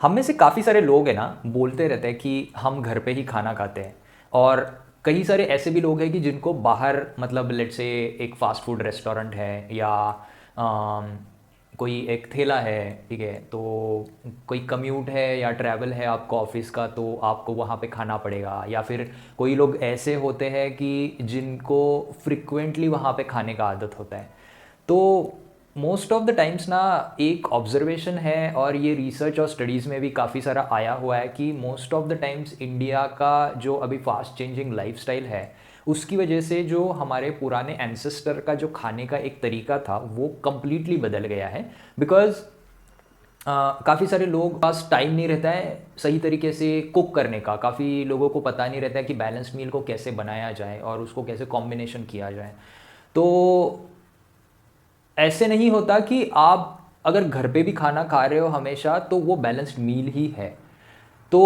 हम में से काफ़ी सारे लोग हैं ना, बोलते रहते हैं कि हम घर पे ही खाना खाते हैं। और कई सारे ऐसे भी लोग हैं कि जिनको बाहर, मतलब लेट्स से एक फास्ट फूड रेस्टोरेंट है या अम, कोई एक ठेला है, ठीक है, तो कोई कम्यूट है या ट्रैवल है आपको ऑफिस का, तो आपको वहाँ पे खाना पड़ेगा। या फिर कोई लोग ऐसे होते हैं कि जिनको फ्रिक्वेंटली वहाँ पे खाने का आदत होता है। तो मोस्ट ऑफ द टाइम्स ना, एक ऑब्जर्वेशन है और ये रिसर्च और स्टडीज़ में भी काफ़ी सारा आया हुआ है कि most of the times India का जो अभी फास्ट चेंजिंग लाइफस्टाइल है, उसकी वजह से जो हमारे पुराने एंसेस्टर का जो खाने का एक तरीका था वो कम्प्लीटली बदल गया है। बिकॉज काफ़ी सारे लोग पास टाइम नहीं रहता है सही तरीके से कुक करने का। काफ़ी लोगों को पता नहीं रहता है कि बैलेंस मील को कैसे बनाया जाए और उसको कैसे कॉम्बिनेशन किया जाए। तो ऐसे नहीं होता कि आप अगर घर पे भी खाना खा रहे हो हमेशा तो वो बैलेंस्ड मील ही है। तो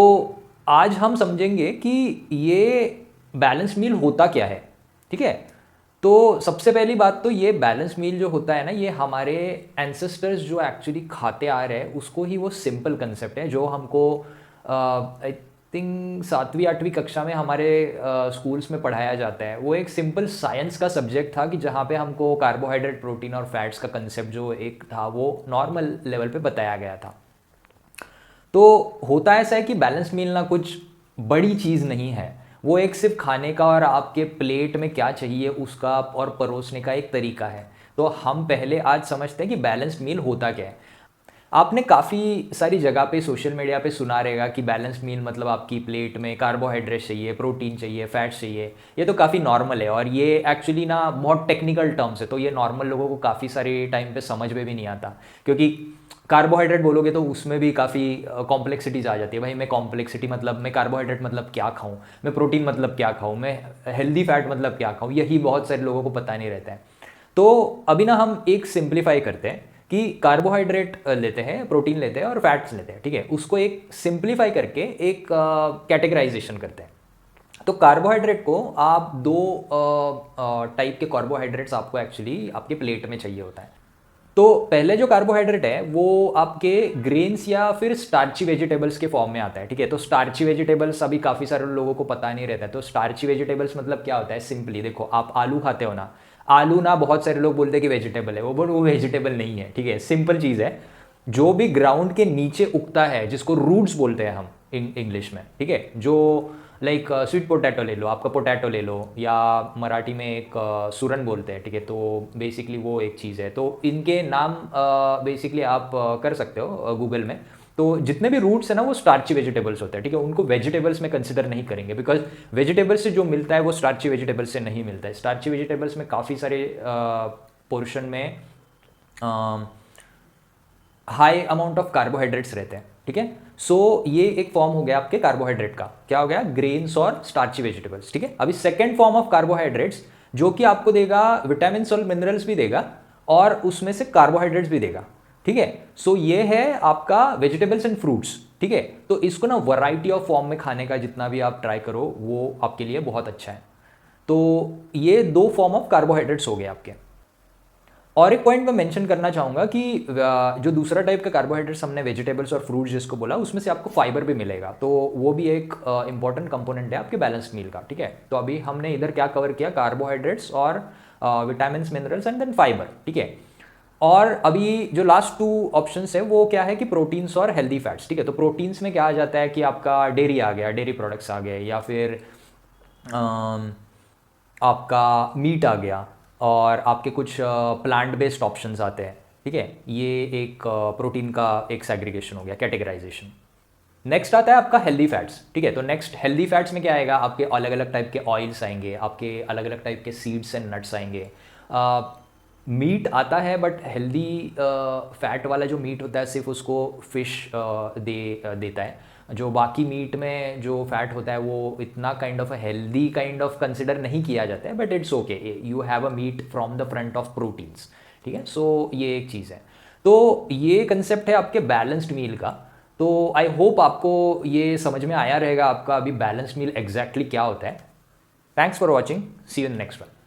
आज हम समझेंगे कि ये बैलेंस मील होता क्या है, ठीक है। तो सबसे पहली बात तो ये बैलेंस मील जो होता है ना, ये हमारे एंसेस्टर्स जो एक्चुअली खाते आ रहे हैं उसको ही वो सिंपल कंसेप्ट है जो हमको आई थिंक 7वीं 8वीं कक्षा में हमारे स्कूल्स में पढ़ाया जाता है। वो एक सिंपल साइंस का सब्जेक्ट था कि जहाँ पे हमको कार्बोहाइड्रेट, प्रोटीन और फैट्स का कंसेप्ट जो एक था वो नॉर्मल लेवल पे बताया गया था। तो होता ऐसा है कि बैलेंस मील ना कुछ बड़ी चीज़ नहीं है। वो एक सिर्फ खाने का और आपके प्लेट में क्या चाहिए उसका और परोसने का एक तरीका है। तो हम पहले आज समझते हैं कि बैलेंस्ड मील होता क्या है। आपने काफ़ी सारी जगह पे सोशल मीडिया पे सुना रहेगा कि बैलेंस मील मतलब आपकी प्लेट में कार्बोहाइड्रेट चाहिए, प्रोटीन चाहिए, फैट्स चाहिए। ये तो काफ़ी नॉर्मल है और ये एक्चुअली ना बहुत टेक्निकल टर्म्स है, तो ये नॉर्मल लोगों को काफ़ी सारे टाइम पे समझ में भी नहीं आता। क्योंकि कार्बोहाइड्रेट बोलोगे तो उसमें भी काफ़ी कॉम्प्लेक्सिटीज़ आ जाती है। भाई मैं कॉम्प्लेक्सिटी मतलब मैं कार्बोहाइड्रेट मतलब क्या खाऊँ, मैं प्रोटीन मतलब क्या खाऊँ, मैं हेल्दी फैट मतलब क्या खाऊँ, यही बहुत सारे लोगों को पता नहीं रहता है। तो अभी ना हम एक सिंप्लीफाई करते हैं कि कार्बोहाइड्रेट लेते हैं, प्रोटीन लेते हैं और फैट्स लेते हैं, ठीक है। उसको एक सिंप्लीफाई करके एक कैटेगराइजेशन करते हैं। तो कार्बोहाइड्रेट को आप दो टाइप के कार्बोहाइड्रेट्स आपको एक्चुअली आपके प्लेट में चाहिए होता है। तो पहले जो कार्बोहाइड्रेट है वो आपके ग्रेन्स या फिर स्टार्ची वेजिटेबल्स के फॉर्म में आता है, ठीक है। तो स्टार्ची वेजिटेबल्स अभी काफ़ी सारे लोगों को पता नहीं रहता है। तो स्टार्ची वेजिटेबल्स मतलब क्या होता है, सिंपली देखो, आप आलू खाते हो ना, आलू ना बहुत सारे लोग बोलते हैं कि वेजिटेबल है, वो वेजिटेबल नहीं है, ठीक है। सिंपल चीज़ है, जो भी ग्राउंड के नीचे उगता है जिसको रूट्स बोलते हैं हम इंग्लिश में, ठीक है। जो लाइक स्वीट पोटैटो ले लो, आपका पोटैटो ले लो, या मराठी में एक सूरन बोलते हैं, ठीक है। तो बेसिकली वो एक चीज़ है। तो इनके नाम बेसिकली आप कर सकते हो गूगल में। तो जितने भी रूट्स हैं ना वो स्टार्ची वेजिटेबल्स होते हैं, ठीक है। उनको वेजिटेबल्स में कंसिडर नहीं करेंगे बिकॉज वेजिटेबल्स से जो मिलता है वो स्टार्ची वेजिटेबल्स से नहीं मिलता है। स्टार्ची वेजिटेबल्स में काफ़ी सारे पोर्शन में हाई अमाउंट ऑफ कार्बोहाइड्रेट्स रहते हैं, ठीक है। सो ये एक फॉर्म हो गया आपके कार्बोहाइड्रेट का, क्या हो गया, ग्रेन्स और स्टार्ची वेजिटेबल्स, ठीक है। अभी सेकेंड फॉर्म ऑफ कार्बोहाइड्रेट्स जो कि आपको देगा विटामिन और मिनरल्स भी देगा और उसमें से कार्बोहाइड्रेट्स भी देगा, ठीक है। सो ये है आपका वेजिटेबल्स एंड फ्रूट्स, ठीक है। तो इसको ना वैरायटी ऑफ फॉर्म में खाने का जितना भी आप ट्राई करो वो आपके लिए बहुत अच्छा है। तो ये दो फॉर्म ऑफ कार्बोहाइड्रेट्स हो गए आपके। और एक पॉइंट मैं मेंशन करना चाहूँगा कि जो दूसरा टाइप का कार्बोहाइड्रेट्स हमने वेजिटेबल्स और फ्रूट्स जिसको बोला, उसमें से आपको फाइबर भी मिलेगा। तो वो भी एक इंपॉर्टेंट कंपोनेंट है आपके बैलेंस मील का, ठीक है। तो अभी हमने इधर क्या कवर किया, कार्बोहाइड्रेट्स और vitamin, minerals and then fibre, ठीक है। और अभी जो लास्ट टू ऑप्शंस है वो क्या है कि प्रोटीन्स और हेल्दी फैट्स, ठीक है। तो प्रोटीन्स में क्या आ जाता है कि आपका डेयरी आ गया, डेयरी प्रोडक्ट्स आ गए, या फिर आपका मीट आ गया, और आपके कुछ प्लांट बेस्ड ऑप्शंस आते हैं, ठीक है। ये एक प्रोटीन का एक सेग्रीगेशन हो गया, कैटेगराइजेशन। नेक्स्ट आता है आपका हेल्दी फैट्स, ठीक है। तो नेक्स्ट हेल्दी फैट्स में क्या आएगा, आपके अलग अलग टाइप के ऑयल्स आएंगे, आपके अलग अलग टाइप के सीड्स एंड नट्स आएंगे। मीट आता है बट हेल्दी फैट वाला जो मीट होता है सिर्फ उसको फिश देता है। जो बाकी मीट में जो फैट होता है वो इतना kind of healthy kind of consider नहीं किया जाता है, but it's okay, you have a meat from the front of proteins, ठीक है। सो ये एक चीज़ है। तो ये कंसेप्ट है आपके बैलेंस्ड मील का। तो आई होप आपको ये समझ में आया रहेगा आपका अभी बैलेंस्ड मील एग्जैक्टली क्या होता है। Thanks for watching, see you in next one.